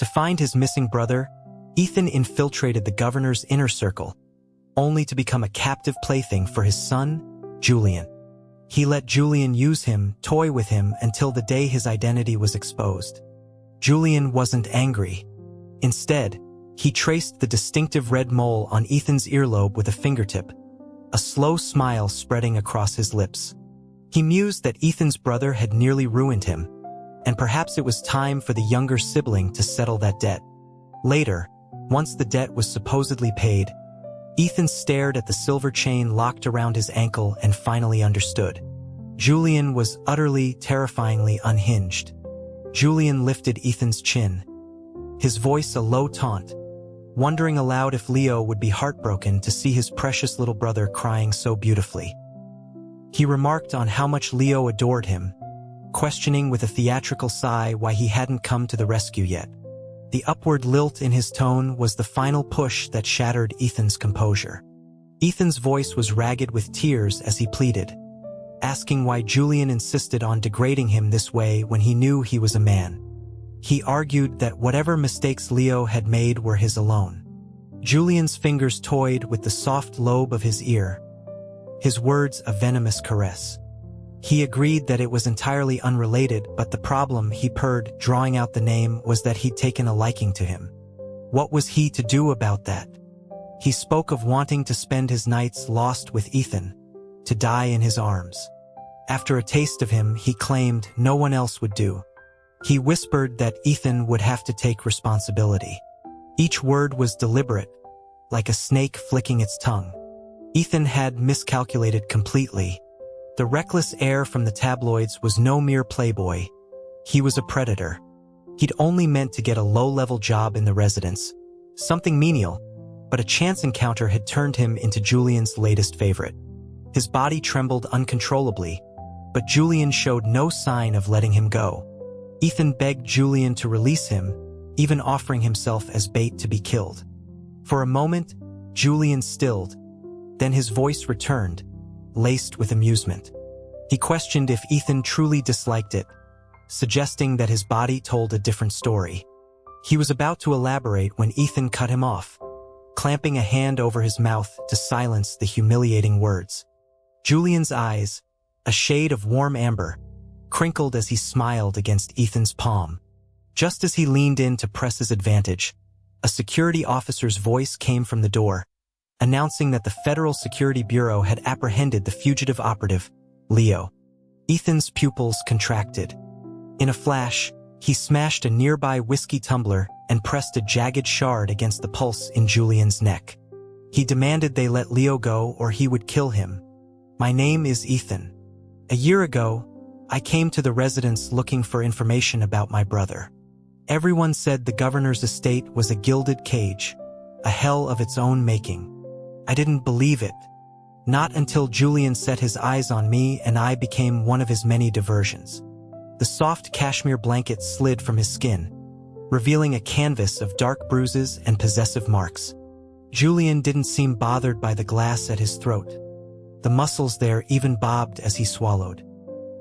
To find his missing brother, Ethan infiltrated the governor's inner circle, only to become a captive plaything for his son, Julian. He let Julian use him, toy with him, until the day his identity was exposed. Julian wasn't angry. Instead, he traced the distinctive red mole on Ethan's earlobe with a fingertip, a slow smile spreading across his lips. He mused that Ethan's brother had nearly ruined him, and perhaps it was time for the younger sibling to settle that debt. Later, once the debt was supposedly paid, Ethan stared at the silver chain locked around his ankle and finally understood. Julian was utterly, terrifyingly unhinged. Julian lifted Ethan's chin, his voice a low taunt, wondering aloud if Leo would be heartbroken to see his precious little brother crying so beautifully. He remarked on how much Leo adored him, questioning with a theatrical sigh why he hadn't come to the rescue yet. The upward lilt in his tone was the final push that shattered Ethan's composure. Ethan's voice was ragged with tears as he pleaded, asking why Julian insisted on degrading him this way when he knew he was a man. He argued that whatever mistakes Leo had made were his alone. Julian's fingers toyed with the soft lobe of his ear, his words a venomous caress. He agreed that it was entirely unrelated, but the problem, he purred, drawing out the name, was that he'd taken a liking to him. What was he to do about that? He spoke of wanting to spend his nights lost with Ethan, to die in his arms. After a taste of him, he claimed no one else would do. He whispered that Ethan would have to take responsibility. Each word was deliberate, like a snake flicking its tongue. Ethan had miscalculated completely. The reckless heir from the tabloids was no mere playboy. He was a predator. He'd only meant to get a low-level job in the residence, something menial, but a chance encounter had turned him into Julian's latest favorite. His body trembled uncontrollably, but Julian showed no sign of letting him go. Ethan begged Julian to release him, even offering himself as bait to be killed. For a moment, Julian stilled, then his voice returned, laced with amusement. He questioned if Ethan truly disliked it, suggesting that his body told a different story. He was about to elaborate when Ethan cut him off, clamping a hand over his mouth to silence the humiliating words. Julian's eyes, a shade of warm amber, crinkled as he smiled against Ethan's palm. Just as he leaned in to press his advantage, a security officer's voice came from the door, announcing that the Federal Security Bureau had apprehended the fugitive operative, Leo. Ethan's pupils contracted. In a flash, he smashed a nearby whiskey tumbler and pressed a jagged shard against the pulse in Julian's neck. He demanded they let Leo go or he would kill him. "My name is Ethan. A year ago, I came to the residence looking for information about my brother. Everyone said the governor's estate was a gilded cage, a hell of its own making. I didn't believe it. Not until Julian set his eyes on me and I became one of his many diversions." The soft cashmere blanket slid from his skin, revealing a canvas of dark bruises and possessive marks. Julian didn't seem bothered by the glass at his throat. The muscles there even bobbed as he swallowed.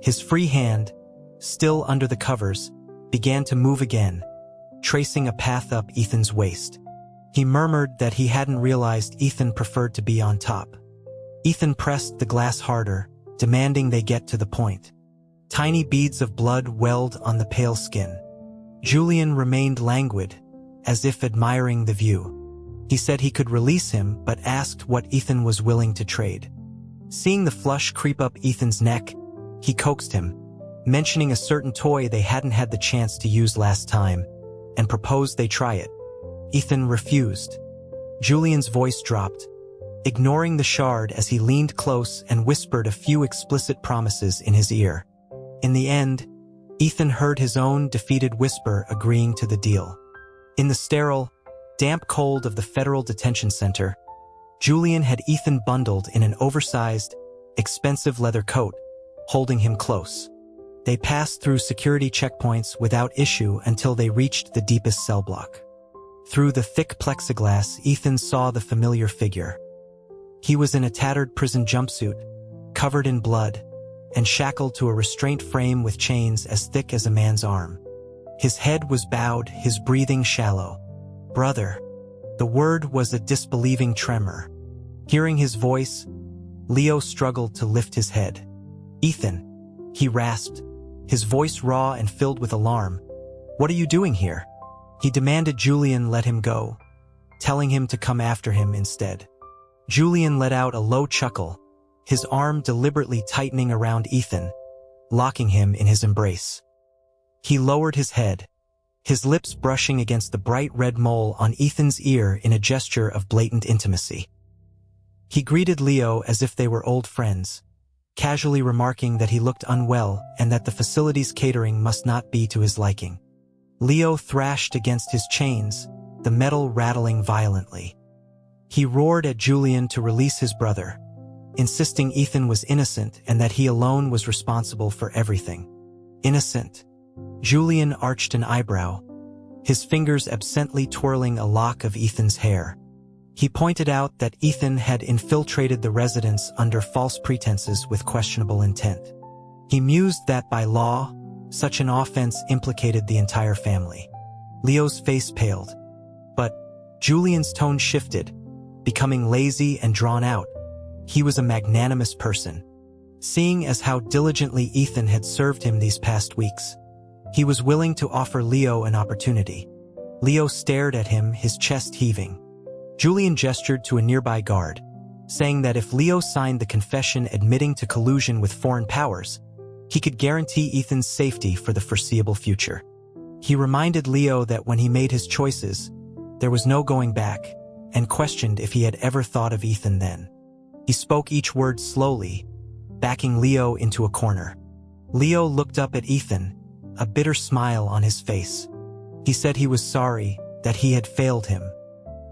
His free hand, still under the covers, began to move again, tracing a path up Ethan's waist. He murmured that he hadn't realized Ethan preferred to be on top. Ethan pressed the glass harder, demanding they get to the point. Tiny beads of blood welled on the pale skin. Julian remained languid, as if admiring the view. He said he could release him, but asked what Ethan was willing to trade. Seeing the flush creep up Ethan's neck, he coaxed him, mentioning a certain toy they hadn't had the chance to use last time, and proposed they try it. Ethan refused. Julian's voice dropped, ignoring the shard as he leaned close and whispered a few explicit promises in his ear. In the end, Ethan heard his own defeated whisper agreeing to the deal. In the sterile, damp cold of the Federal Detention Center, Julian had Ethan bundled in an oversized, expensive leather coat, holding him close. They passed through security checkpoints without issue until they reached the deepest cell block. Through the thick plexiglass, Ethan saw the familiar figure. He was in a tattered prison jumpsuit, covered in blood, and shackled to a restraint frame with chains as thick as a man's arm. His head was bowed, his breathing shallow. "Brother." The word was a disbelieving tremor. Hearing his voice, Leo struggled to lift his head. "Ethan," he rasped, his voice raw and filled with alarm. "What are you doing here?" He demanded Julian let him go, telling him to come after him instead. Julian let out a low chuckle, his arm deliberately tightening around Ethan, locking him in his embrace. He lowered his head, his lips brushing against the bright red mole on Ethan's ear in a gesture of blatant intimacy. He greeted Leo as if they were old friends, casually remarking that he looked unwell and that the facility's catering must not be to his liking. Leo thrashed against his chains, the metal rattling violently. He roared at Julian to release his brother, insisting Ethan was innocent and that he alone was responsible for everything. Innocent? Julian arched an eyebrow, his fingers absently twirling a lock of Ethan's hair. He pointed out that Ethan had infiltrated the residence under false pretenses with questionable intent. He mused that by law, such an offense implicated the entire family. Leo's face paled, but Julian's tone shifted, becoming lazy and drawn out. He was a magnanimous person, seeing as how diligently Ethan had served him these past weeks. He was willing to offer Leo an opportunity. Leo stared at him, his chest heaving. Julian gestured to a nearby guard, saying that if Leo signed the confession admitting to collusion with foreign powers, he could guarantee Ethan's safety for the foreseeable future. He reminded Leo that when he made his choices, there was no going back, and questioned if he had ever thought of Ethan then. He spoke each word slowly, backing Leo into a corner. Leo looked up at Ethan, a bitter smile on his face. He said he was sorry, that he had failed him.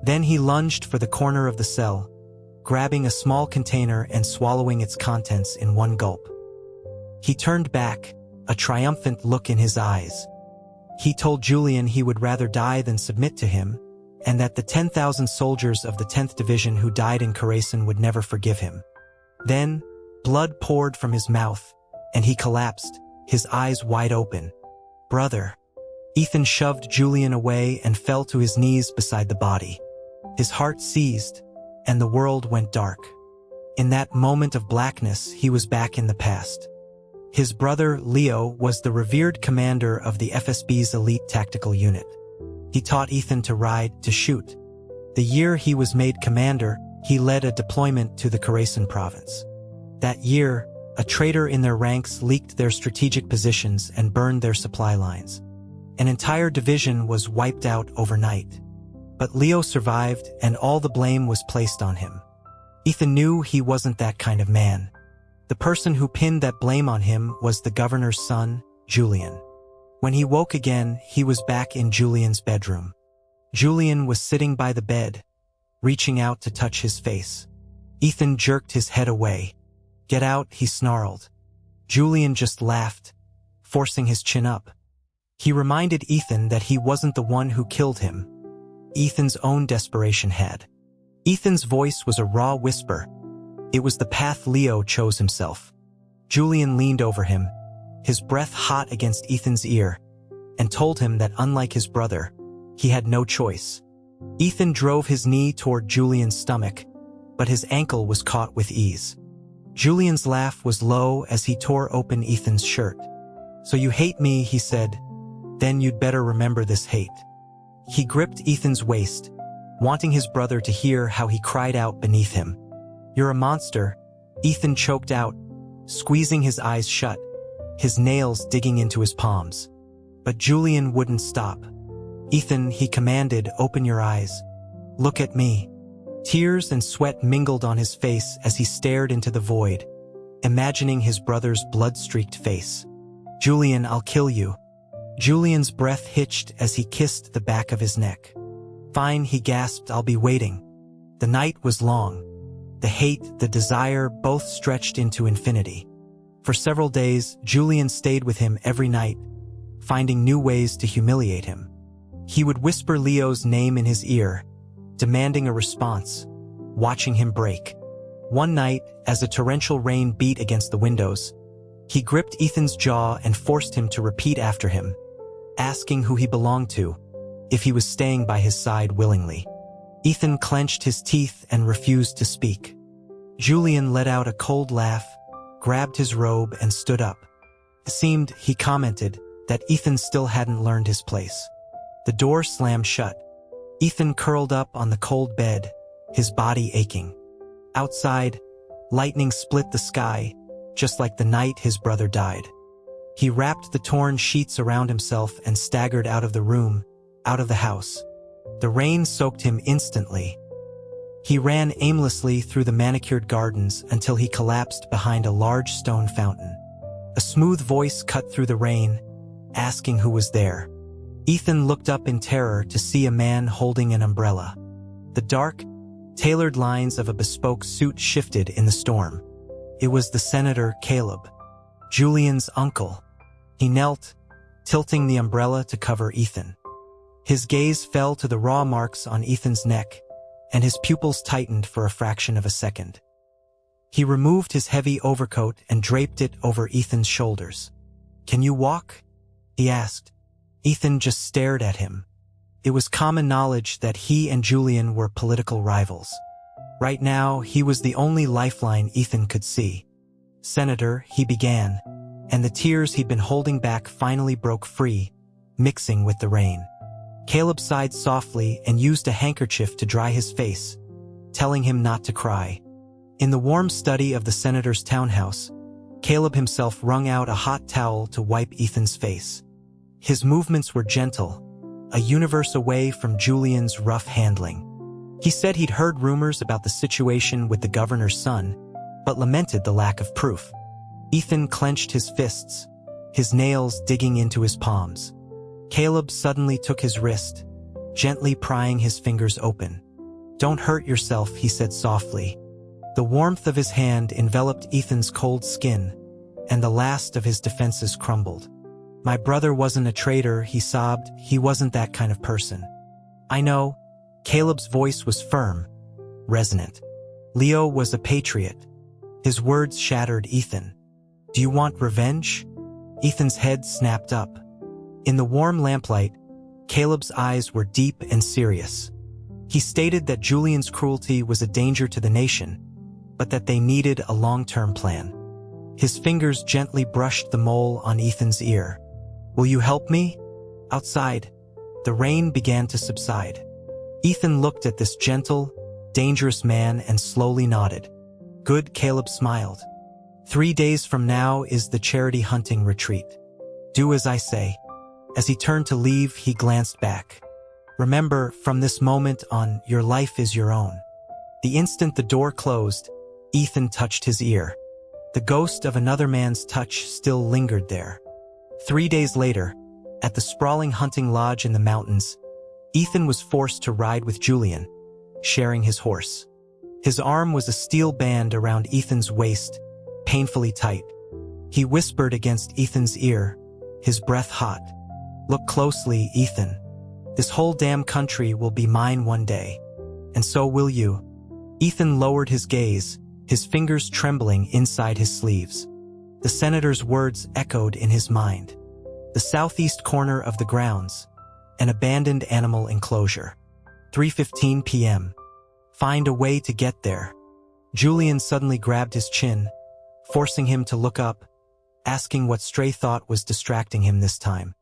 Then he lunged for the corner of the cell, grabbing a small container and swallowing its contents in one gulp. He turned back, a triumphant look in his eyes. He told Julian he would rather die than submit to him, and that the 10,000 soldiers of the 10th Division who died in Khorasan would never forgive him. Then, blood poured from his mouth, and he collapsed, his eyes wide open. "Brother." Ethan shoved Julian away and fell to his knees beside the body. His heart seized, and the world went dark. In that moment of blackness, he was back in the past. His brother, Leo, was the revered commander of the FSB's elite tactical unit. He taught Ethan to ride, to shoot. The year he was made commander, he led a deployment to the Khorasan province. That year, a traitor in their ranks leaked their strategic positions and burned their supply lines. An entire division was wiped out overnight. But Leo survived, and all the blame was placed on him. Ethan knew he wasn't that kind of man. The person who pinned that blame on him was the governor's son, Julian. When he woke again, he was back in Julian's bedroom. Julian was sitting by the bed, reaching out to touch his face. Ethan jerked his head away. "Get out," he snarled. Julian just laughed, forcing his chin up. He reminded Ethan that he wasn't the one who killed him. Ethan's own desperation had. Ethan's voice was a raw whisper. It was the path Leo chose himself. Julian leaned over him, his breath hot against Ethan's ear, and told him that unlike his brother, he had no choice. Ethan drove his knee toward Julian's stomach, but his ankle was caught with ease. Julian's laugh was low as he tore open Ethan's shirt. "So you hate me," he said. "Then you'd better remember this hate." He gripped Ethan's waist, wanting his brother to hear how he cried out beneath him. "You're a monster," Ethan choked out, squeezing his eyes shut, his nails digging into his palms. But Julian wouldn't stop. "Ethan," he commanded, "open your eyes. Look at me." Tears and sweat mingled on his face as he stared into the void, imagining his brother's blood-streaked face. "Julian, I'll kill you." Julian's breath hitched as he kissed the back of his neck. "Fine," he gasped, "I'll be waiting." The night was long. The hate, the desire, both stretched into infinity. For several days, Julian stayed with him every night, finding new ways to humiliate him. He would whisper Leo's name in his ear, demanding a response, watching him break. One night, as a torrential rain beat against the windows, he gripped Ethan's jaw and forced him to repeat after him. asking who he belonged to, if he was staying by his side willingly. Ethan clenched his teeth and refused to speak. Julian let out a cold laugh, grabbed his robe and stood up. It seemed, he commented, that Ethan still hadn't learned his place. The door slammed shut. Ethan curled up on the cold bed, his body aching. Outside, lightning split the sky, just like the night his brother died. He wrapped the torn sheets around himself and staggered out of the room, out of the house. The rain soaked him instantly. He ran aimlessly through the manicured gardens until he collapsed behind a large stone fountain. A smooth voice cut through the rain, asking who was there. Ethan looked up in terror to see a man holding an umbrella. The dark, tailored lines of a bespoke suit shifted in the storm. It was the Senator Caleb, Julian's uncle. He knelt, tilting the umbrella to cover Ethan. His gaze fell to the raw marks on Ethan's neck, and his pupils tightened for a fraction of a second. He removed his heavy overcoat and draped it over Ethan's shoulders. "Can you walk?" he asked. Ethan just stared at him. It was common knowledge that he and Julian were political rivals. Right now, he was the only lifeline Ethan could see. "Senator," he began, and the tears he'd been holding back finally broke free, mixing with the rain. Caleb sighed softly and used a handkerchief to dry his face, telling him not to cry. In the warm study of the senator's townhouse, Caleb himself wrung out a hot towel to wipe Ethan's face. His movements were gentle, a universe away from Julian's rough handling. He said he'd heard rumors about the situation with the governor's son, but lamented the lack of proof. Ethan clenched his fists, his nails digging into his palms. Caleb suddenly took his wrist, gently prying his fingers open. "Don't hurt yourself," he said softly. The warmth of his hand enveloped Ethan's cold skin, and the last of his defenses crumbled. "My brother wasn't a traitor," he sobbed. "He wasn't that kind of person." "I know." Caleb's voice was firm, resonant. "Leo was a patriot." His words shattered Ethan. "Do you want revenge?" Ethan's head snapped up. In the warm lamplight, Caleb's eyes were deep and serious. He stated that Julian's cruelty was a danger to the nation, but that they needed a long-term plan. His fingers gently brushed the mole on Ethan's ear. "Will you help me?" Outside, the rain began to subside. Ethan looked at this gentle, dangerous man and slowly nodded. "Good," Caleb smiled. 3 days from now is the charity hunting retreat. Do as I say." As he turned to leave, he glanced back. "Remember, from this moment on, your life is your own." The instant the door closed, Ethan touched his ear. The ghost of another man's touch still lingered there. 3 days later, at the sprawling hunting lodge in the mountains, Ethan was forced to ride with Julian, sharing his horse. His arm was a steel band around Ethan's waist, painfully tight. He whispered against Ethan's ear, his breath hot. "Look closely, Ethan. This whole damn country will be mine one day. And so will you." Ethan lowered his gaze, his fingers trembling inside his sleeves. The senator's words echoed in his mind. The southeast corner of the grounds, an abandoned animal enclosure. 3:15 p.m. Find a way to get there. Julian suddenly grabbed his chin, forcing him to look up, asking what stray thought was distracting him this time.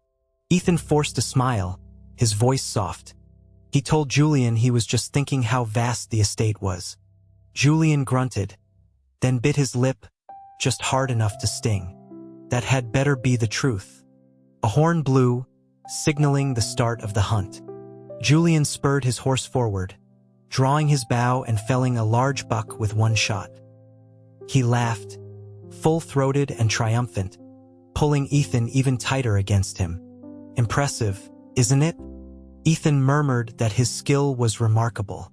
Ethan forced a smile, his voice soft. He told Julian he was just thinking how vast the estate was. Julian grunted, then bit his lip, just hard enough to sting. That had better be the truth. A horn blew, signaling the start of the hunt. Julian spurred his horse forward, drawing his bow and felling a large buck with one shot. He laughed, full-throated and triumphant, pulling Ethan even tighter against him. "Impressive, isn't it?" Ethan murmured that his skill was remarkable.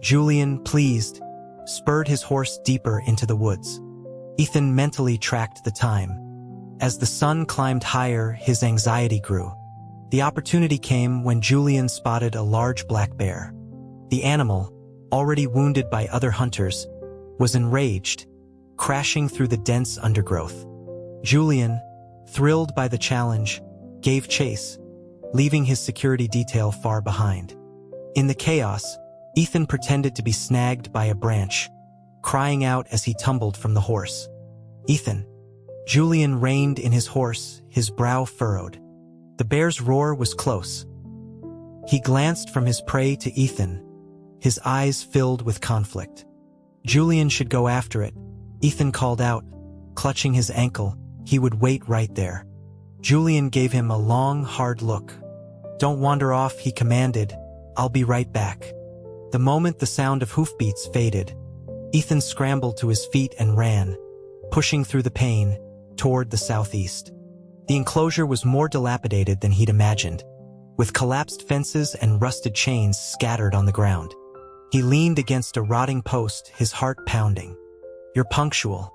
Julian, pleased, spurred his horse deeper into the woods. Ethan mentally tracked the time. As the sun climbed higher, his anxiety grew. The opportunity came when Julian spotted a large black bear. The animal, already wounded by other hunters, was enraged, crashing through the dense undergrowth. Julian, thrilled by the challenge, gave chase, leaving his security detail far behind. In the chaos, Ethan pretended to be snagged by a branch, crying out as he tumbled from the horse. "Ethan!" Julian reined in his horse, his brow furrowed. The bear's roar was close. He glanced from his prey to Ethan, his eyes filled with conflict. Julian should go after it, Ethan called out, clutching his ankle. He would wait right there. Julian gave him a long, hard look. "Don't wander off," he commanded. "I'll be right back." The moment the sound of hoofbeats faded, Ethan scrambled to his feet and ran, pushing through the pain, toward the southeast. The enclosure was more dilapidated than he'd imagined, with collapsed fences and rusted chains scattered on the ground. He leaned against a rotting post, his heart pounding. "You're punctual."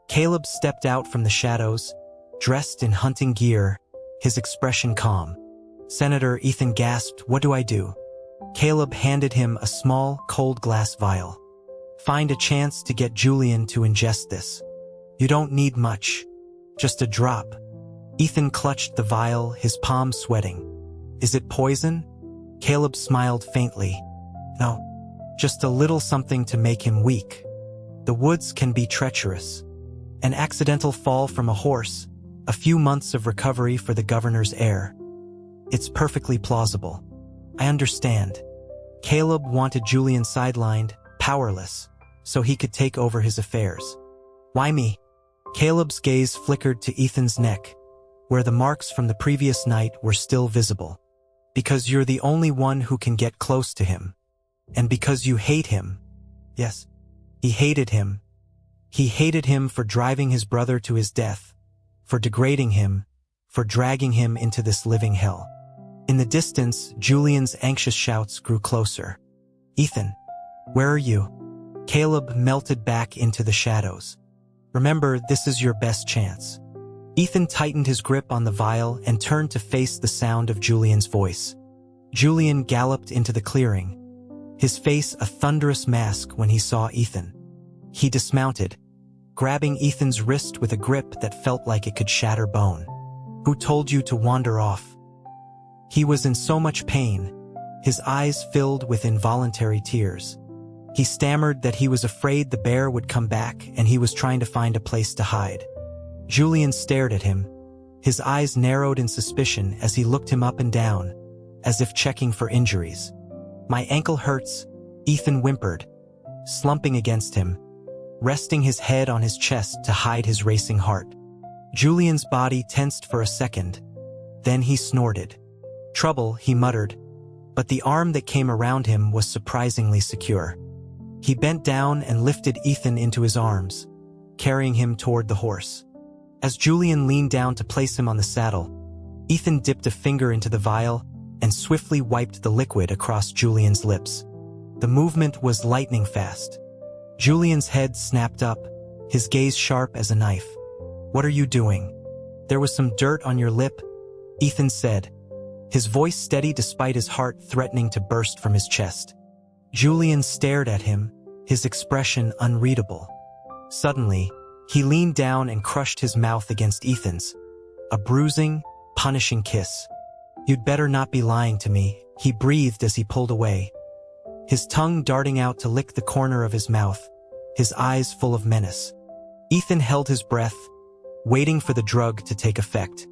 Caleb stepped out from the shadows, dressed in hunting gear, his expression calm. "Senator," Ethan gasped, "what do I do?" Caleb handed him a small, cold glass vial. "Find a chance to get Julian to ingest this. You don't need much. Just a drop." Ethan clutched the vial, his palm sweating. "Is it poison?" Caleb smiled faintly. "No, just a little something to make him weak. The woods can be treacherous. An accidental fall from a horse, a few months of recovery for the governor's heir. It's perfectly plausible. I understand." Caleb wanted Julian sidelined, powerless, so he could take over his affairs. "Why me?" Caleb's gaze flickered to Ethan's neck, where the marks from the previous night were still visible. "Because you're the only one who can get close to him. And because you hate him." Yes, he hated him. He hated him for driving his brother to his death, for degrading him, for dragging him into this living hell. In the distance, Julian's anxious shouts grew closer. "Ethan, where are you?" Caleb melted back into the shadows. "Remember, this is your best chance." Ethan tightened his grip on the vial and turned to face the sound of Julian's voice. Julian galloped into the clearing, his face a thunderous mask when he saw Ethan. He dismounted, grabbing Ethan's wrist with a grip that felt like it could shatter bone. "Who told you to wander off?" He was in so much pain, his eyes filled with involuntary tears. He stammered that he was afraid the bear would come back and he was trying to find a place to hide. Julian stared at him, his eyes narrowed in suspicion as he looked him up and down, as if checking for injuries. "My ankle hurts," Ethan whimpered, slumping against him, resting his head on his chest to hide his racing heart. Julian's body tensed for a second, then he snorted. "Trouble," he muttered, but the arm that came around him was surprisingly secure. He bent down and lifted Ethan into his arms, carrying him toward the horse. As Julian leaned down to place him on the saddle, Ethan dipped a finger into the vial and swiftly wiped the liquid across Julian's lips. The movement was lightning fast. Julian's head snapped up, his gaze sharp as a knife. "What are you doing?" "There was some dirt on your lip," Ethan said, his voice steady despite his heart threatening to burst from his chest. Julian stared at him, his expression unreadable. Suddenly, he leaned down and crushed his mouth against Ethan's. A bruising, punishing kiss. "You'd better not be lying to me," he breathed as he pulled away, his tongue darting out to lick the corner of his mouth, his eyes full of menace. Ethan held his breath, waiting for the drug to take effect.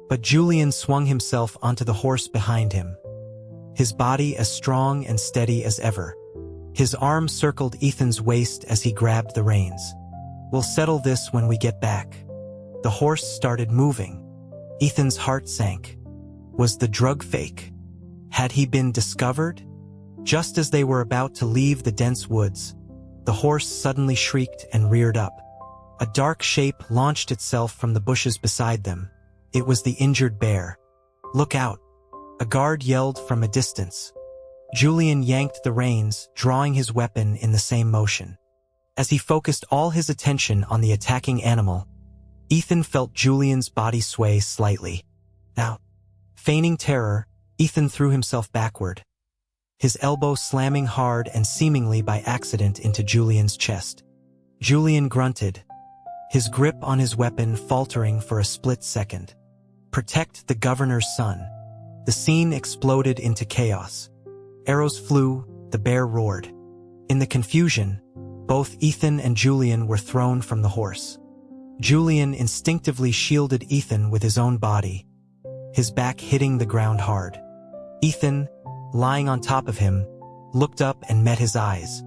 But Julian swung himself onto the horse behind him, his body as strong and steady as ever. His arm circled Ethan's waist as he grabbed the reins. "We'll settle this when we get back." The horse started moving. Ethan's heart sank. Was the drug fake? Had he been discovered? Just as they were about to leave the dense woods, the horse suddenly shrieked and reared up. A dark shape launched itself from the bushes beside them. It was the injured bear. "Look out!" a guard yelled from a distance. Julian yanked the reins, drawing his weapon in the same motion. As he focused all his attention on the attacking animal, Ethan felt Julian's body sway slightly. Now, feigning terror, Ethan threw himself backward, his elbow slamming hard and seemingly by accident into Julian's chest. Julian grunted, his grip on his weapon faltering for a split second. "Protect the governor's son." The scene exploded into chaos. Arrows flew, the bear roared. In the confusion, both Ethan and Julian were thrown from the horse. Julian instinctively shielded Ethan with his own body, his back hitting the ground hard. Ethan, lying on top of him, looked up and met his eyes.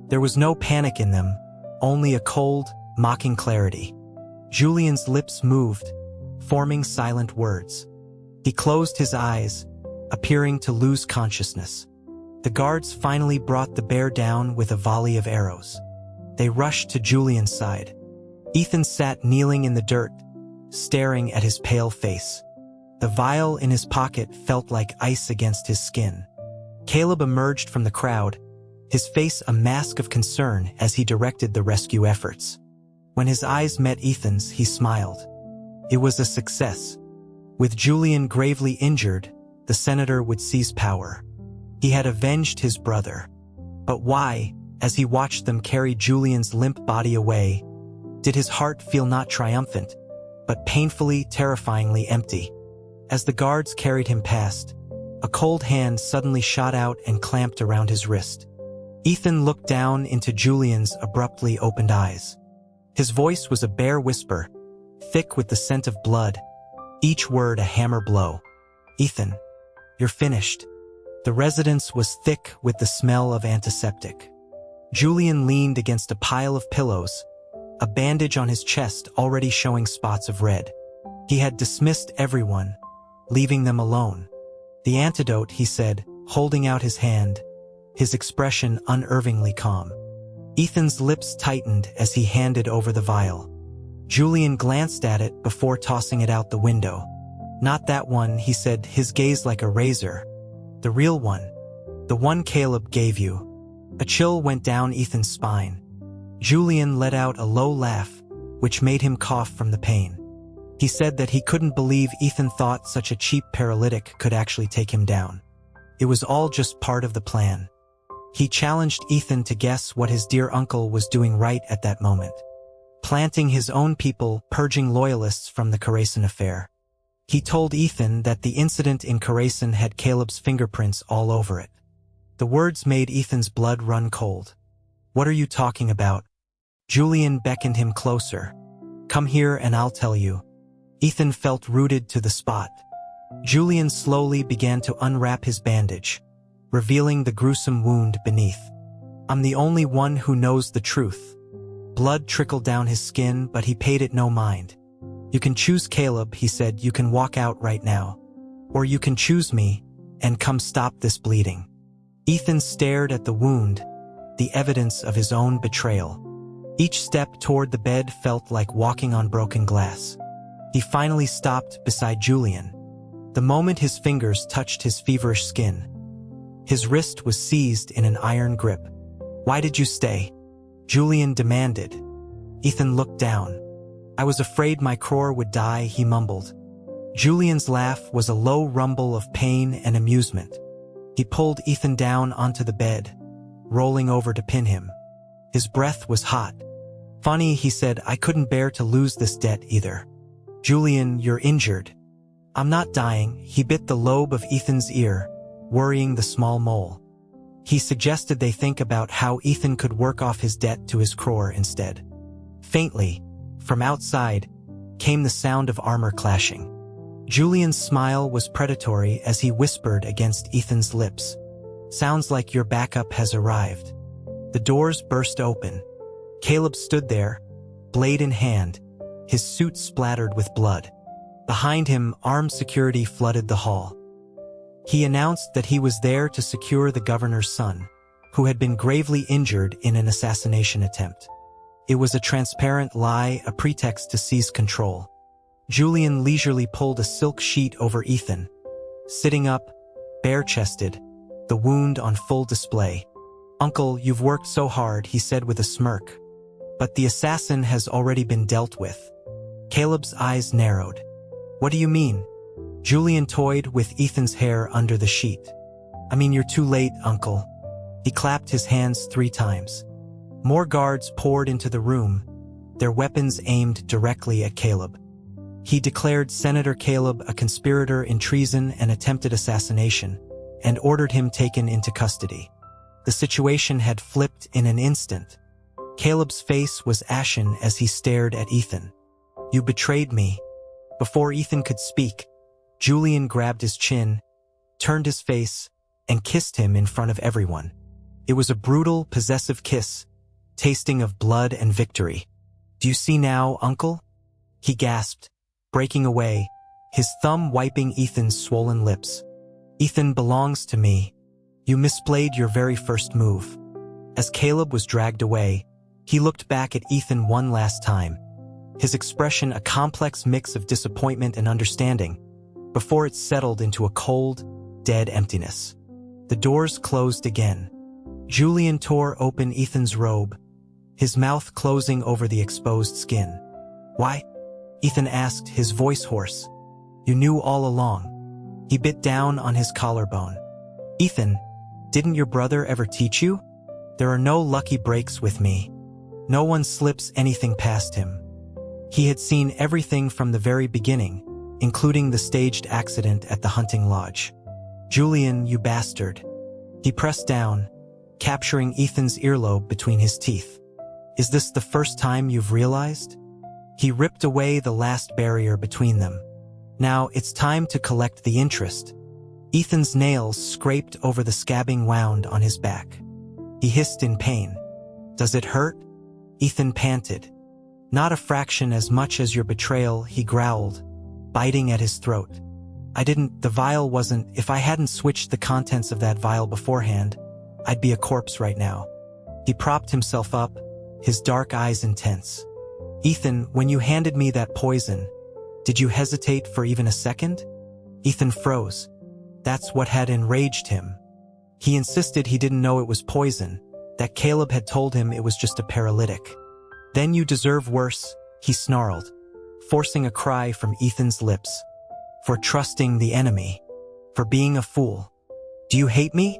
There was no panic in them, only a cold, mocking clarity. Julian's lips moved, forming silent words. He closed his eyes, appearing to lose consciousness. The guards finally brought the bear down with a volley of arrows. They rushed to Julian's side. Ethan sat kneeling in the dirt, staring at his pale face. The vial in his pocket felt like ice against his skin. Caleb emerged from the crowd, his face a mask of concern as he directed the rescue efforts. When his eyes met Ethan's, he smiled. It was a success. With Julian gravely injured, the senator would seize power. He had avenged his brother. But why, as he watched them carry Julian's limp body away, did his heart feel not triumphant, but painfully, terrifyingly empty? As the guards carried him past, a cold hand suddenly shot out and clamped around his wrist. Ethan looked down into Julian's abruptly opened eyes. His voice was a bare whisper, thick with the scent of blood, each word a hammer blow. "Ethan, you're finished." The residence was thick with the smell of antiseptic. Julian leaned against a pile of pillows, a bandage on his chest already showing spots of red. He had dismissed everyone, leaving them alone. "The antidote," he said, holding out his hand, his expression unnervingly calm. Ethan's lips tightened as he handed over the vial. Julian glanced at it before tossing it out the window. "Not that one," he said, his gaze like a razor. "The real one. The one Caleb gave you." A chill went down Ethan's spine. Julian let out a low laugh, which made him cough from the pain. He said that he couldn't believe Ethan thought such a cheap paralytic could actually take him down. It was all just part of the plan. He challenged Ethan to guess what his dear uncle was doing right at that moment. Planting his own people, purging loyalists from the Karasin affair. He told Ethan that the incident in Karasin had Caleb's fingerprints all over it. The words made Ethan's blood run cold. "What are you talking about?" Julian beckoned him closer. "Come here and I'll tell you." Ethan felt rooted to the spot. Julian slowly began to unwrap his bandage, revealing the gruesome wound beneath. "I'm the only one who knows the truth." Blood trickled down his skin, but he paid it no mind. "You can choose Caleb," he said. "You can walk out right now. Or you can choose me, and come stop this bleeding." Ethan stared at the wound, the evidence of his own betrayal. Each step toward the bed felt like walking on broken glass. He finally stopped beside Julian. The moment his fingers touched his feverish skin, his wrist was seized in an iron grip. "Why did you stay?" Julian demanded. Ethan looked down. "I was afraid my Cror would die," he mumbled. Julian's laugh was a low rumble of pain and amusement. He pulled Ethan down onto the bed, rolling over to pin him. His breath was hot. "Funny," he said, "I couldn't bear to lose this debt either." "Julian, you're injured." "I'm not dying." He bit the lobe of Ethan's ear, worrying the small mole. He suggested they think about how Ethan could work off his debt to his Cror instead. Faintly, from outside, came the sound of armor clashing. Julian's smile was predatory as he whispered against Ethan's lips. "Sounds like your backup has arrived." The doors burst open. Caleb stood there, blade in hand, his suit splattered with blood. Behind him, armed security flooded the hall. He announced that he was there to secure the governor's son, who had been gravely injured in an assassination attempt. It was a transparent lie, a pretext to seize control. Julian leisurely pulled a silk sheet over Ethan, sitting up, bare-chested, the wound on full display. "Uncle, you've worked so hard," he said with a smirk. "But the assassin has already been dealt with." Caleb's eyes narrowed. "What do you mean?" Julian toyed with Ethan's hair under the sheet. "I mean, you're too late, Uncle." He clapped his hands 3 times. More guards poured into the room, their weapons aimed directly at Caleb. He declared Senator Caleb a conspirator in treason and attempted assassination, and ordered him taken into custody. The situation had flipped in an instant. Caleb's face was ashen as he stared at Ethan. "You betrayed me." Before Ethan could speak, Julian grabbed his chin, turned his face, and kissed him in front of everyone. It was a brutal, possessive kiss, tasting of blood and victory. "Do you see now, Uncle?" he gasped, breaking away, his thumb wiping Ethan's swollen lips. "Ethan belongs to me. You misplayed your very first move." As Caleb was dragged away, he looked back at Ethan one last time, his expression a complex mix of disappointment and understanding, before it settled into a cold, dead emptiness. The doors closed again. Julian tore open Ethan's robe, his mouth closing over the exposed skin. "Why?" Ethan asked, his voice hoarse. "You knew all along." He bit down on his collarbone. "Ethan, didn't your brother ever teach you? There are no lucky breaks with me. No one slips anything past him." He had seen everything from the very beginning, including the staged accident at the hunting lodge. "Julian, you bastard." He pressed down, capturing Ethan's earlobe between his teeth. "Is this the first time you've realized?" He ripped away the last barrier between them. "Now it's time to collect the interest." Ethan's nails scraped over the scabbing wound on his back. He hissed in pain. "Does it hurt?" Ethan panted. "Not a fraction as much as your betrayal," he growled, biting at his throat. The vial wasn't. If I hadn't switched the contents of that vial beforehand, I'd be a corpse right now." He propped himself up, his dark eyes intense. "Ethan, when you handed me that poison, did you hesitate for even a second?" Ethan froze. That's what had enraged him. He insisted he didn't know it was poison, that Caleb had told him it was just a paralytic. "Then you deserve worse," he snarled, forcing a cry from Ethan's lips. "For trusting the enemy. For being a fool. Do you hate me?"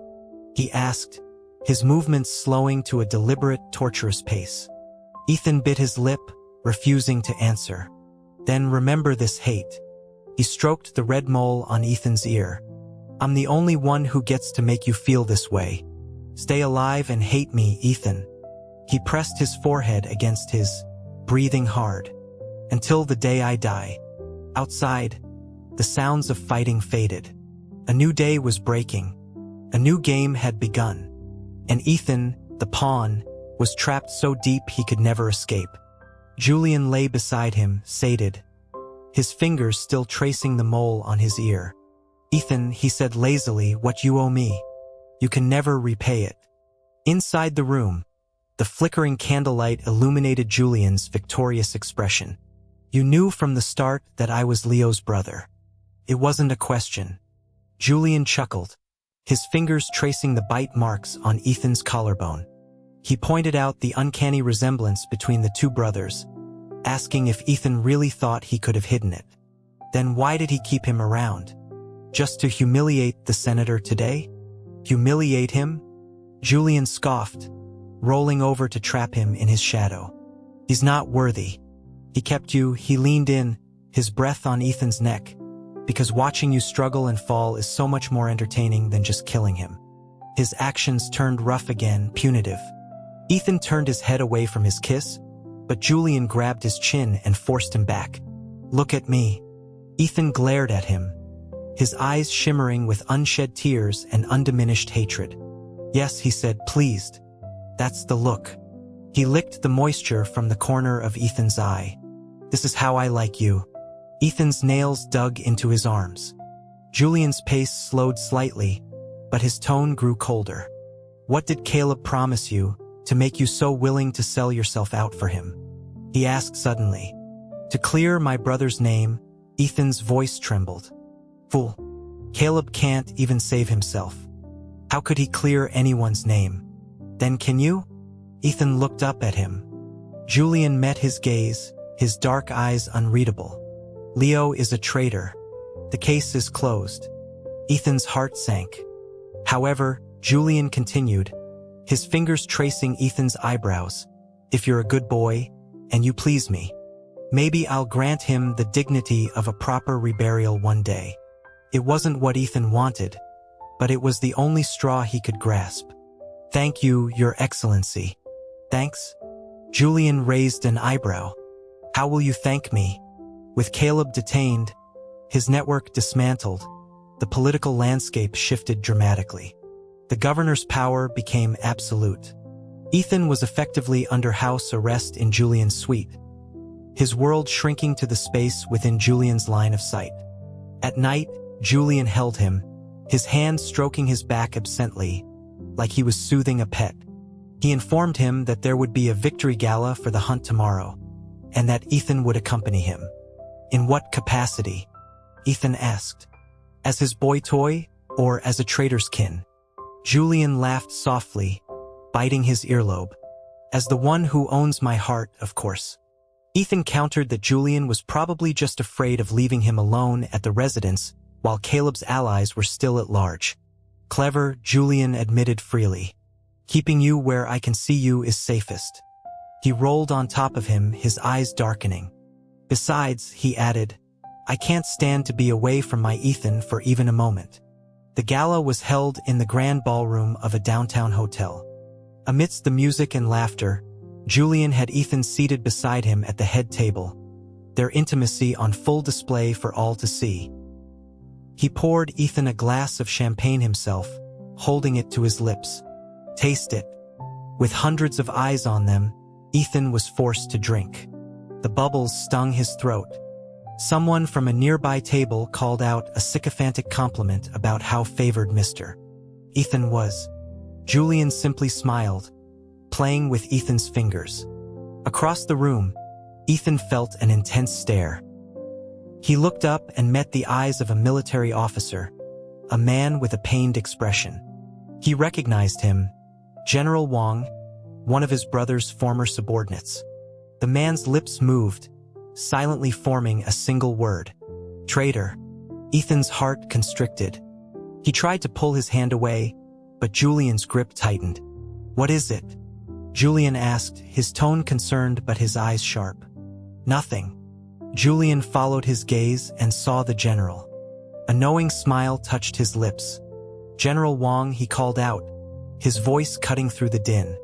he asked, his movements slowing to a deliberate, torturous pace. Ethan bit his lip, refusing to answer. "Then remember this hate." He stroked the red mole on Ethan's ear. "I'm the only one who gets to make you feel this way. Stay alive and hate me, Ethan." He pressed his forehead against his, breathing hard. "Until the day I die." Outside, the sounds of fighting faded. A new day was breaking. A new game had begun. And Ethan, the pawn, was trapped so deep he could never escape. Julian lay beside him, sated, his fingers still tracing the mole on his ear. "Ethan," he said lazily, "what you owe me. You can never repay it." Inside the room, the flickering candlelight illuminated Julian's victorious expression. "You knew from the start that I was Leo's brother. It wasn't a question." Julian chuckled, his fingers tracing the bite marks on Ethan's collarbone. He pointed out the uncanny resemblance between the two brothers, asking if Ethan really thought he could have hidden it. Then why did he keep him around? Just to humiliate the senator today? Humiliate him? Julian scoffed, rolling over to trap him in his shadow. "He's not worthy. He kept you." He leaned in, his breath on Ethan's neck, "because watching you struggle and fall is so much more entertaining than just killing him." His actions turned rough again, punitive. Ethan turned his head away from his kiss, but Julian grabbed his chin and forced him back. "Look at me." Ethan glared at him, his eyes shimmering with unshed tears and undiminished hatred. "Yes," he said, pleased. "That's the look." He licked the moisture from the corner of Ethan's eye. "This is how I like you." Ethan's nails dug into his arms. Julian's pace slowed slightly, but his tone grew colder. "What did Caleb promise you to make you so willing to sell yourself out for him?" he asked suddenly. "To clear my brother's name." Ethan's voice trembled. "Fool. Caleb can't even save himself. How could he clear anyone's name? Then can you?" Ethan looked up at him. Julian met his gaze, his dark eyes unreadable. "Leo is a traitor. The case is closed." Ethan's heart sank. However, Julian continued, his fingers tracing Ethan's eyebrows. "If you're a good boy, and you please me, Maybe I'll grant him the dignity of a proper reburial one day. It wasn't what Ethan wanted, but it was the only straw he could grasp. Thank you, Your Excellency. Thanks? Julian raised an eyebrow. How will you thank me? With Caleb detained, his network dismantled, the political landscape shifted dramatically. The governor's power became absolute. Ethan was effectively under house arrest in Julian's suite, his world shrinking to the space within Julian's line of sight. At night, Julian held him, his hand stroking his back absently, like he was soothing a pet. He informed him that there would be a victory gala for the hunt tomorrow, and that Ethan would accompany him. In what capacity? Ethan asked. As his boy toy, or as a traitor's kin? Julian laughed softly, biting his earlobe. As the one who owns my heart, of course. Ethan countered that Julian was probably just afraid of leaving him alone at the residence while Caleb's allies were still at large. Clever, Julian admitted freely. Keeping you where I can see you is safest. He rolled on top of him, his eyes darkening. Besides, he added, I can't stand to be away from my Ethan for even a moment. The gala was held in the grand ballroom of a downtown hotel. Amidst the music and laughter, Julian had Ethan seated beside him at the head table, their intimacy on full display for all to see. He poured Ethan a glass of champagne himself, holding it to his lips. Taste it. With hundreds of eyes on them, Ethan was forced to drink. The bubbles stung his throat. Someone from a nearby table called out a sycophantic compliment about how favored Mr. Ethan was. Julian simply smiled, playing with Ethan's fingers. Across the room, Ethan felt an intense stare. He looked up and met the eyes of a military officer, a man with a pained expression. He recognized him, General Wang, one of his brother's former subordinates. The man's lips moved, silently forming a single word. Traitor. Ethan's heart constricted. He tried to pull his hand away, but Julian's grip tightened. What is it? Julian asked, his tone concerned but his eyes sharp. Nothing. Julian followed his gaze and saw the general. A knowing smile touched his lips. General Wang, he called out, his voice cutting through the din.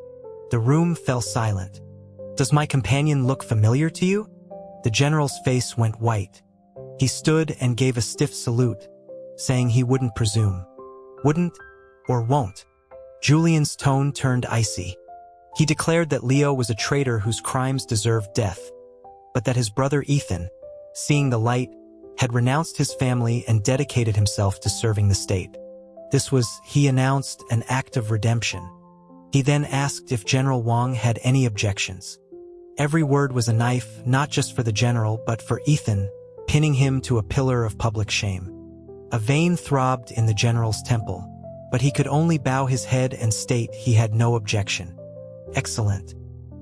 The room fell silent. Does my companion look familiar to you? The general's face went white. He stood and gave a stiff salute, saying he wouldn't presume. Wouldn't or won't? Julian's tone turned icy. He declared that Leo was a traitor whose crimes deserved death, but that his brother Ethan, seeing the light, had renounced his family and dedicated himself to serving the state. This was, he announced, an act of redemption. He then asked if General Wang had any objections. Every word was a knife, not just for the general, but for Ethan, pinning him to a pillar of public shame. A vein throbbed in the general's temple, but he could only bow his head and state he had no objection. Excellent.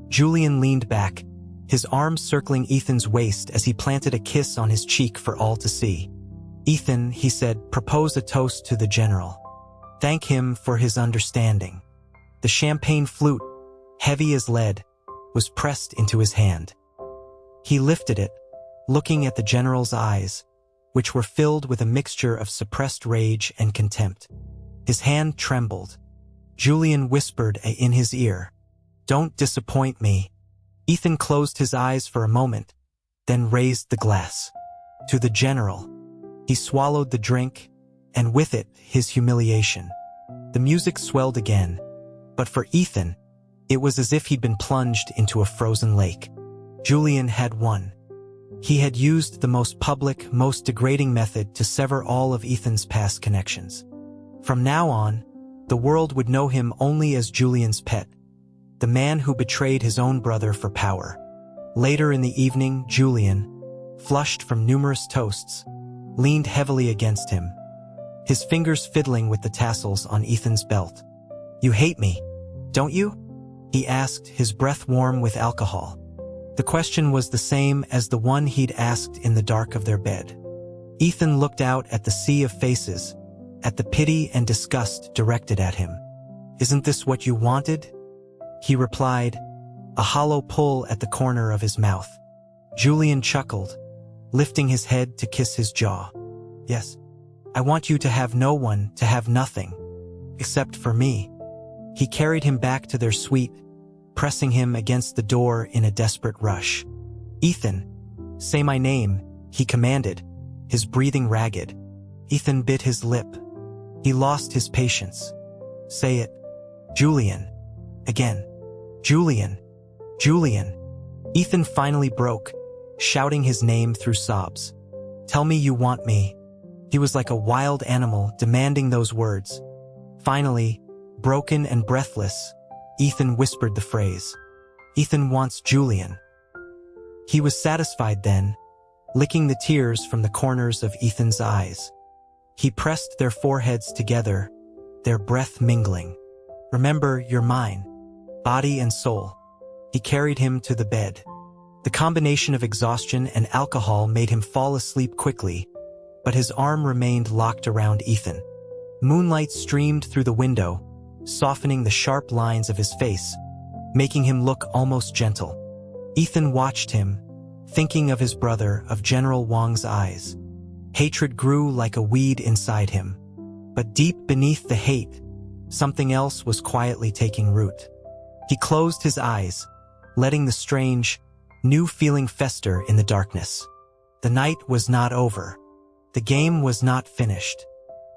Julian leaned back, his arms circling Ethan's waist as he planted a kiss on his cheek for all to see. Ethan, he said, propose a toast to the general. Thank him for his understanding. The champagne flute, heavy as lead, was pressed into his hand. He lifted it, looking at the general's eyes, which were filled with a mixture of suppressed rage and contempt. His hand trembled. Julian whispered in his ear, "Don't disappoint me." Ethan closed his eyes for a moment, then raised the glass. To the general. He swallowed the drink, and with it, his humiliation. The music swelled again, but for Ethan, it was as if he'd been plunged into a frozen lake. Julian had won. He had used the most public, most degrading method to sever all of Ethan's past connections. From now on, the world would know him only as Julian's pet, the man who betrayed his own brother for power. Later in the evening, Julian, flushed from numerous toasts, leaned heavily against him, his fingers fiddling with the tassels on Ethan's belt. "You hate me, don't you?" he asked, his breath warm with alcohol. The question was the same as the one he'd asked in the dark of their bed. Ethan looked out at the sea of faces, at the pity and disgust directed at him. "Isn't this what you wanted?" He replied, a hollow pull at the corner of his mouth. Julian chuckled, lifting his head to kiss his jaw. Yes, I want you to have no one, to have nothing. Except for me. He carried him back to their suite, pressing him against the door in a desperate rush. Ethan, say my name, he commanded, his breathing ragged. Ethan bit his lip. He lost his patience. Say it. Julian. Again. Julian. Julian. Ethan finally broke, shouting his name through sobs. Tell me you want me. He was like a wild animal demanding those words. Finally, broken and breathless, Ethan whispered the phrase. Ethan wants Julian. He was satisfied then, licking the tears from the corners of Ethan's eyes. He pressed their foreheads together, their breath mingling. Remember, you're mine, body and soul. He carried him to the bed. The combination of exhaustion and alcohol made him fall asleep quickly, but his arm remained locked around Ethan. Moonlight streamed through the window, softening the sharp lines of his face, making him look almost gentle. Ethan watched him, thinking of his brother, of General Wang's eyes. Hatred grew like a weed inside him. But deep beneath the hate, something else was quietly taking root. He closed his eyes, letting the strange, new feeling fester in the darkness. The night was not over. The game was not finished.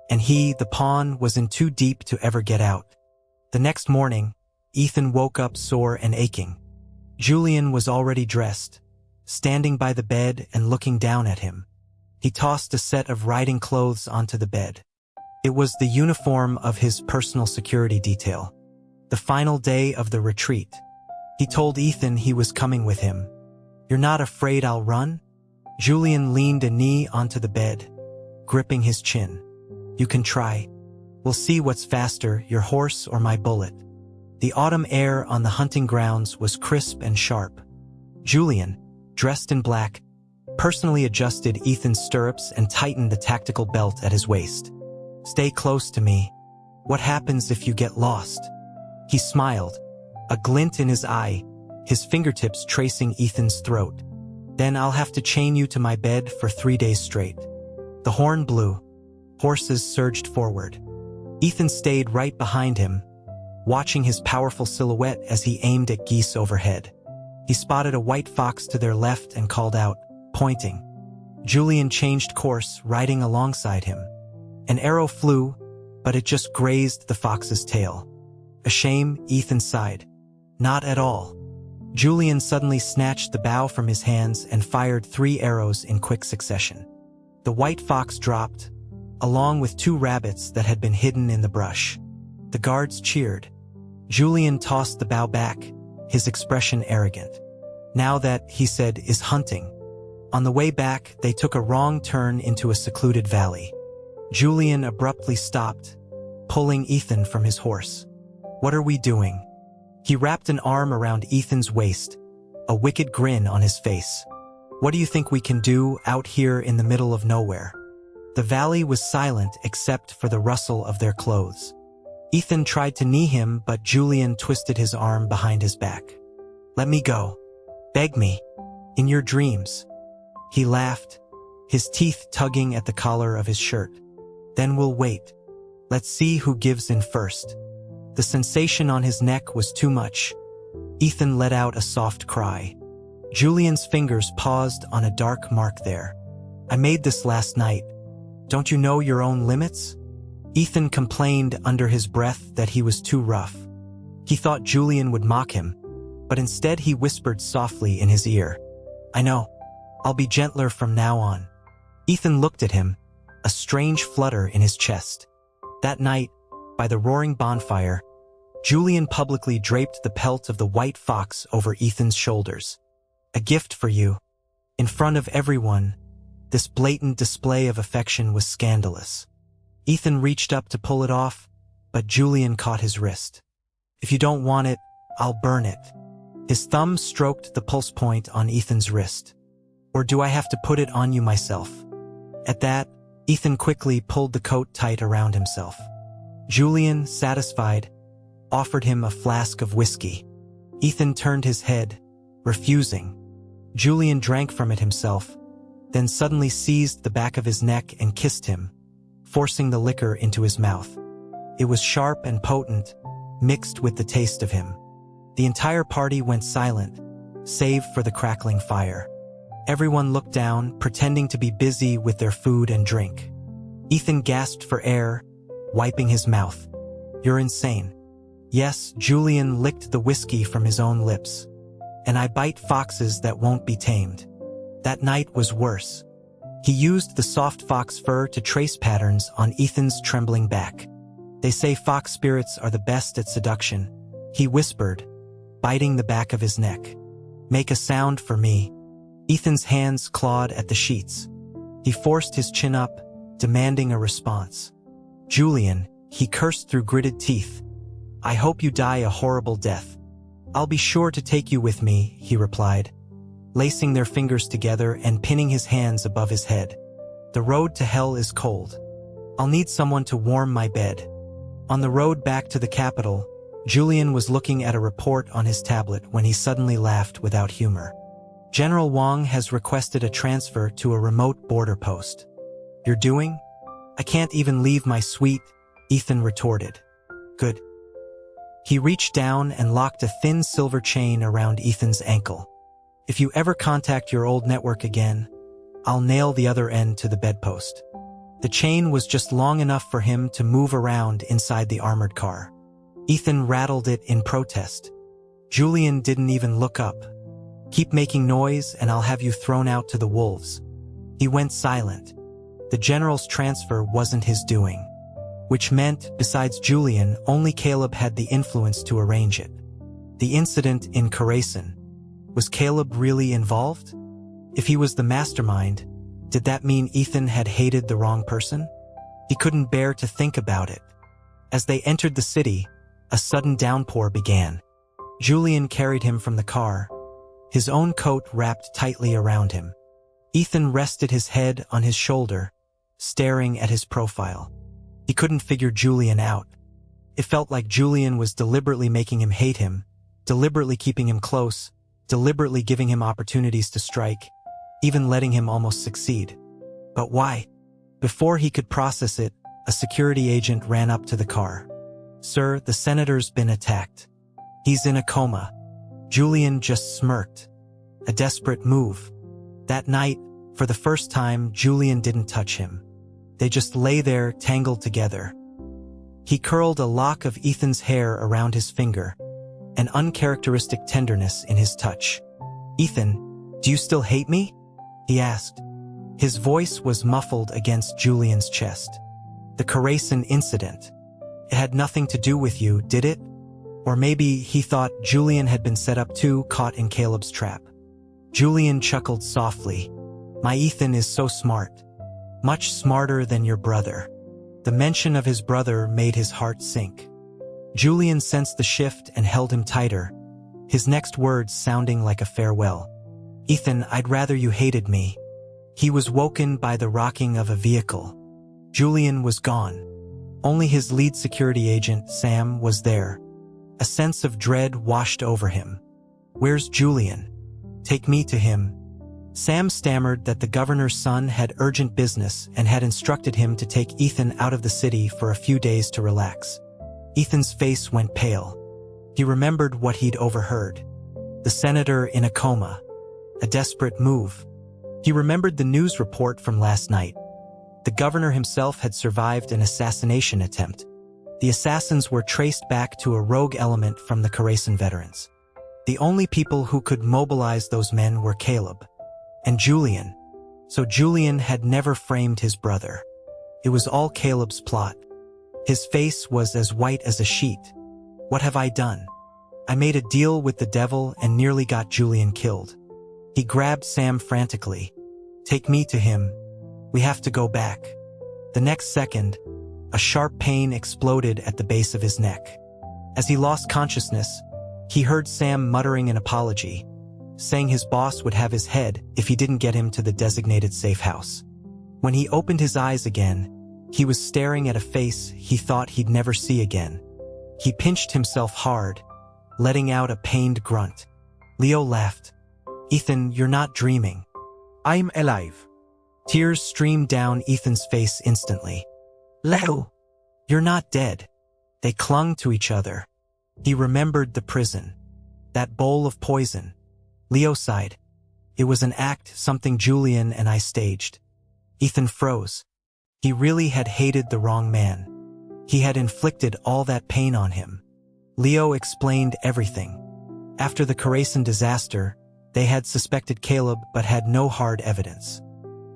And he, the pawn, was in too deep to ever get out. The next morning, Ethan woke up sore and aching. Julian was already dressed, standing by the bed and looking down at him. He tossed a set of riding clothes onto the bed. It was the uniform of his personal security detail. The final day of the retreat. He told Ethan he was coming with him. You're not afraid I'll run? Julian leaned a knee onto the bed, gripping his chin. You can try. We'll see what's faster, your horse or my bullet. The autumn air on the hunting grounds was crisp and sharp. Julian, dressed in black, personally adjusted Ethan's stirrups and tightened the tactical belt at his waist. Stay close to me. What happens if you get lost? He smiled, a glint in his eye, his fingertips tracing Ethan's throat. Then I'll have to chain you to my bed for 3 days straight. The horn blew. Horses surged forward. Ethan stayed right behind him, watching his powerful silhouette as he aimed at geese overhead. He spotted a white fox to their left and called out, pointing. Julian changed course, riding alongside him. An arrow flew, but it just grazed the fox's tail. A shame, Ethan sighed. Not at all. Julian suddenly snatched the bow from his hands and fired 3 arrows in quick succession. The white fox dropped, along with 2 rabbits that had been hidden in the brush. The guards cheered. Julian tossed the bow back, his expression arrogant. Now that, he said, is hunting. On the way back, they took a wrong turn into a secluded valley. Julian abruptly stopped, pulling Ethan from his horse. What are we doing? He wrapped an arm around Ethan's waist, a wicked grin on his face. What do you think we can do out here in the middle of nowhere? The valley was silent except for the rustle of their clothes. Ethan tried to knee him, but Julian twisted his arm behind his back. Let me go. Beg me. In your dreams. He laughed, his teeth tugging at the collar of his shirt. Then we'll wait. Let's see who gives in first. The sensation on his neck was too much. Ethan let out a soft cry. Julian's fingers paused on a dark mark there. I made this last night. Don't you know your own limits? Ethan complained under his breath that he was too rough. He thought Julian would mock him, but instead he whispered softly in his ear. I know. I'll be gentler from now on. Ethan looked at him, a strange flutter in his chest. That night, by the roaring bonfire, Julian publicly draped the pelt of the white fox over Ethan's shoulders. A gift for you. In front of everyone, this blatant display of affection was scandalous. Ethan reached up to pull it off, but Julian caught his wrist. If you don't want it, I'll burn it. His thumb stroked the pulse point on Ethan's wrist. Or do I have to put it on you myself? At that, Ethan quickly pulled the coat tight around himself. Julian, satisfied, offered him a flask of whiskey. Ethan turned his head, refusing. Julian drank from it himself, then suddenly seized the back of his neck and kissed him, forcing the liquor into his mouth. It was sharp and potent, mixed with the taste of him. The entire party went silent, save for the crackling fire. Everyone looked down, pretending to be busy with their food and drink. Ethan gasped for air, wiping his mouth. "You're insane." "Yes," Julian licked the whiskey from his own lips. "And I bite foxes that won't be tamed." That night was worse. He used the soft fox fur to trace patterns on Ethan's trembling back. "They say fox spirits are the best at seduction," he whispered, biting the back of his neck. "Make a sound for me." Ethan's hands clawed at the sheets. He forced his chin up, demanding a response. "Julian," he cursed through gritted teeth, "I hope you die a horrible death." "I'll be sure to take you with me," he replied, lacing their fingers together and pinning his hands above his head. "The road to hell is cold. I'll need someone to warm my bed." On the road back to the capital, Julian was looking at a report on his tablet when he suddenly laughed without humor. "General Wang has requested a transfer to a remote border post." "You're doing?" "I can't even leave my suite," Ethan retorted. "Good." He reached down and locked a thin silver chain around Ethan's ankle. "If you ever contact your old network again, I'll nail the other end to the bedpost." The chain was just long enough for him to move around inside the armored car. Ethan rattled it in protest. Julian didn't even look up. "Keep making noise and I'll have you thrown out to the wolves." He went silent. The general's transfer wasn't his doing. Which meant, besides Julian, only Caleb had the influence to arrange it. The incident in Khorasan. Was Caleb really involved? If he was the mastermind, did that mean Ethan had hated the wrong person? He couldn't bear to think about it. As they entered the city, a sudden downpour began. Julian carried him from the car, his own coat wrapped tightly around him. Ethan rested his head on his shoulder, staring at his profile. He couldn't figure Julian out. It felt like Julian was deliberately making him hate him, deliberately keeping him close, deliberately giving him opportunities to strike, even letting him almost succeed. But why? Before he could process it, a security agent ran up to the car. "Sir, the senator's been attacked. He's in a coma." Julian just smirked. A desperate move. That night, for the first time, Julian didn't touch him. They just lay there, tangled together. He curled a lock of Ethan's hair around his finger, an uncharacteristic tenderness in his touch. "Ethan, do you still hate me?" he asked. His voice was muffled against Julian's chest. "The Khorasan incident. It had nothing to do with you, did it?" Or maybe he thought Julian had been set up too, caught in Caleb's trap. Julian chuckled softly. "My Ethan is so smart. Much smarter than your brother." The mention of his brother made his heart sink. Julian sensed the shift and held him tighter, his next words sounding like a farewell. "Ethan, I'd rather you hated me." He was woken by the rocking of a vehicle. Julian was gone. Only his lead security agent, Sam, was there. A sense of dread washed over him. "Where's Julian? Take me to him." Sam stammered that the governor's son had urgent business and had instructed him to take Ethan out of the city for a few days to relax. Ethan's face went pale. He remembered what he'd overheard. The senator in a coma. A desperate move. He remembered the news report from last night. The governor himself had survived an assassination attempt. The assassins were traced back to a rogue element from the Khorasan veterans. The only people who could mobilize those men were Caleb and Julian. So Julian had never framed his brother. It was all Caleb's plot. His face was as white as a sheet. "What have I done? I made a deal with the devil and nearly got Julian killed." He grabbed Sam frantically. "Take me to him. We have to go back." The next second, a sharp pain exploded at the base of his neck. As he lost consciousness, he heard Sam muttering an apology, saying his boss would have his head if he didn't get him to the designated safe house. When he opened his eyes again, he was staring at a face he thought he'd never see again. He pinched himself hard, letting out a pained grunt. Leo laughed. Ethan, you're not dreaming. I'm alive. Tears streamed down Ethan's face instantly. Leo. You're not dead. They clung to each other. He remembered the prison. That bowl of poison. Leo sighed. It was an act, something Julian and I staged. Ethan froze. He really had hated the wrong man. He had inflicted all that pain on him. Leo explained everything. After the Khorasan disaster, they had suspected Caleb but had no hard evidence.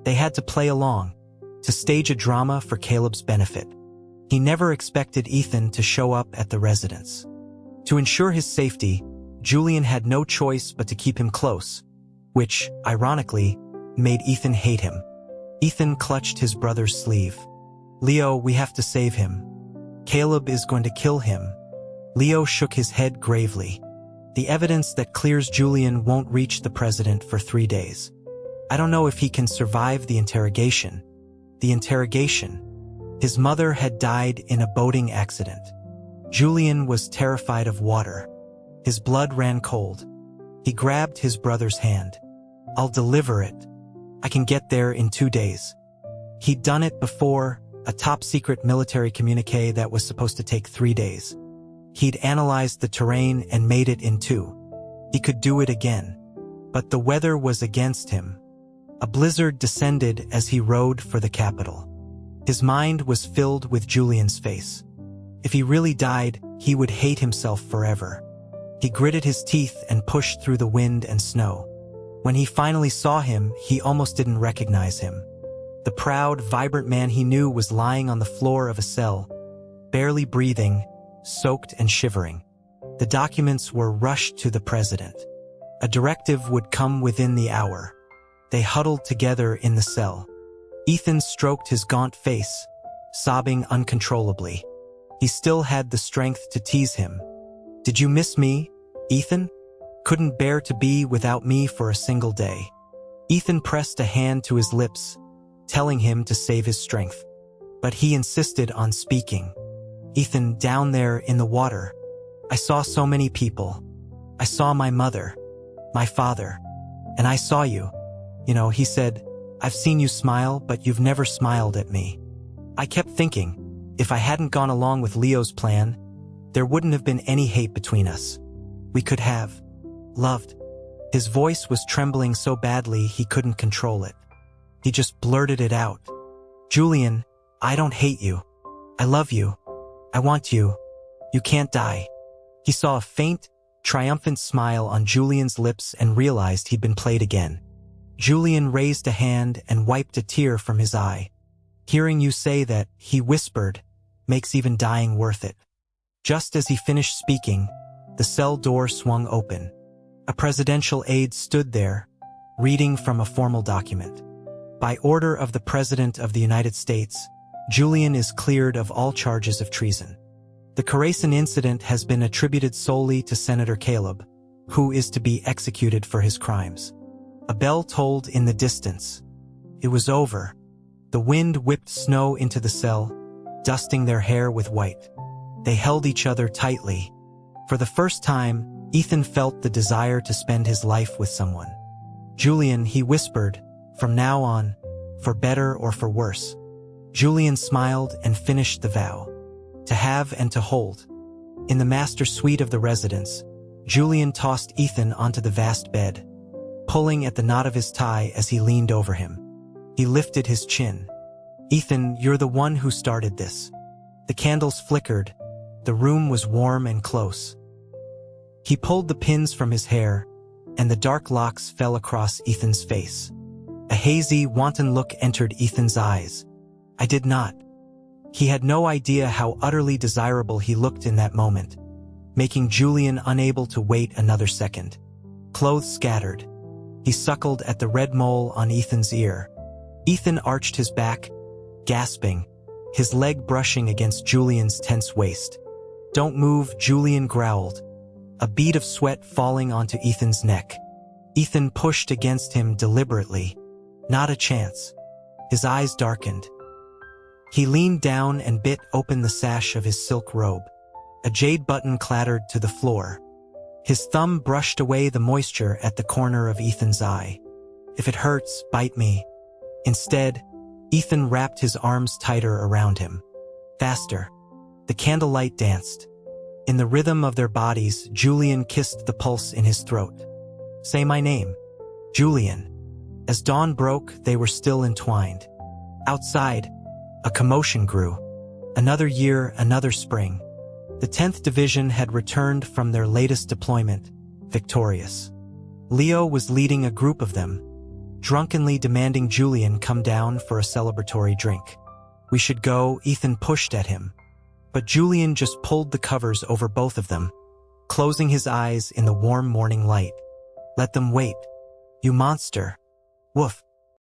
They had to play along, to stage a drama for Caleb's benefit. He never expected Ethan to show up at the residence. To ensure his safety, Julian had no choice but to keep him close, which, ironically, made Ethan hate him. Ethan clutched his brother's sleeve. Leo, we have to save him. Caleb is going to kill him. Leo shook his head gravely. The evidence that clears Julian won't reach the president for 3 days. I don't know if he can survive the interrogation. The interrogation. His mother had died in a boating accident. Julian was terrified of water. His blood ran cold. He grabbed his brother's hand. I'll deliver it. I can get there in 2 days. He'd done it before, a top-secret military communique that was supposed to take 3 days. He'd analyzed the terrain and made it in 2. He could do it again. But the weather was against him. A blizzard descended as he rode for the capital. His mind was filled with Julian's face. If he really died, he would hate himself forever. He gritted his teeth and pushed through the wind and snow. When he finally saw him, he almost didn't recognize him. The proud, vibrant man he knew was lying on the floor of a cell, barely breathing, soaked and shivering. The documents were rushed to the president. A directive would come within the hour. They huddled together in the cell. Ethan stroked his gaunt face, sobbing uncontrollably. He still had the strength to tease him. Did you miss me, Ethan? Couldn't bear to be without me for a single day. Ethan pressed a hand to his lips, telling him to save his strength. But he insisted on speaking. Ethan, down there in the water, I saw so many people. I saw my mother, my father, and I saw you. You know, he said, I've seen you smile, but you've never smiled at me. I kept thinking, if I hadn't gone along with Leo's plan, there wouldn't have been any hate between us. We could have loved. His voice was trembling so badly he couldn't control it. He just blurted it out. Julian, I don't hate you. I love you. I want you. You can't die. He saw a faint, triumphant smile on Julian's lips and realized he'd been played again. Julian raised a hand and wiped a tear from his eye. Hearing you say that, he whispered, makes even dying worth it. Just as he finished speaking, the cell door swung open. A presidential aide stood there, reading from a formal document. By order of the President of the United States, Julian is cleared of all charges of treason. The Khorasan incident has been attributed solely to Senator Caleb, who is to be executed for his crimes. A bell tolled in the distance. It was over. The wind whipped snow into the cell, dusting their hair with white. They held each other tightly. For the first time, Ethan felt the desire to spend his life with someone. Julian, he whispered, from now on, for better or for worse. Julian smiled and finished the vow. To have and to hold. In the master suite of the residence, Julian tossed Ethan onto the vast bed, pulling at the knot of his tie as he leaned over him. He lifted his chin. Ethan, you're the one who started this. The candles flickered. The room was warm and close. He pulled the pins from his hair, and the dark locks fell across Ethan's face. A hazy, wanton look entered Ethan's eyes. I did not. He had no idea how utterly desirable he looked in that moment, making Julian unable to wait another second. Clothes scattered. He suckled at the red mole on Ethan's ear. Ethan arched his back, gasping, his leg brushing against Julian's tense waist. Don't move, Julian growled, a bead of sweat falling onto Ethan's neck. Ethan pushed against him deliberately. Not a chance. His eyes darkened. He leaned down and bit open the sash of his silk robe. A jade button clattered to the floor. His thumb brushed away the moisture at the corner of Ethan's eye. If it hurts, bite me. Instead, Ethan wrapped his arms tighter around him. Faster. The candlelight danced. In the rhythm of their bodies, Julian kissed the pulse in his throat. Say my name. Julian. As dawn broke, they were still entwined. Outside, a commotion grew. Another year, another spring. The 10th Division had returned from their latest deployment, victorious. Leo was leading a group of them, drunkenly demanding Julian come down for a celebratory drink. We should go, Ethan pushed at him. But Julian just pulled the covers over both of them, closing his eyes in the warm morning light. Let them wait. You monster. Woof.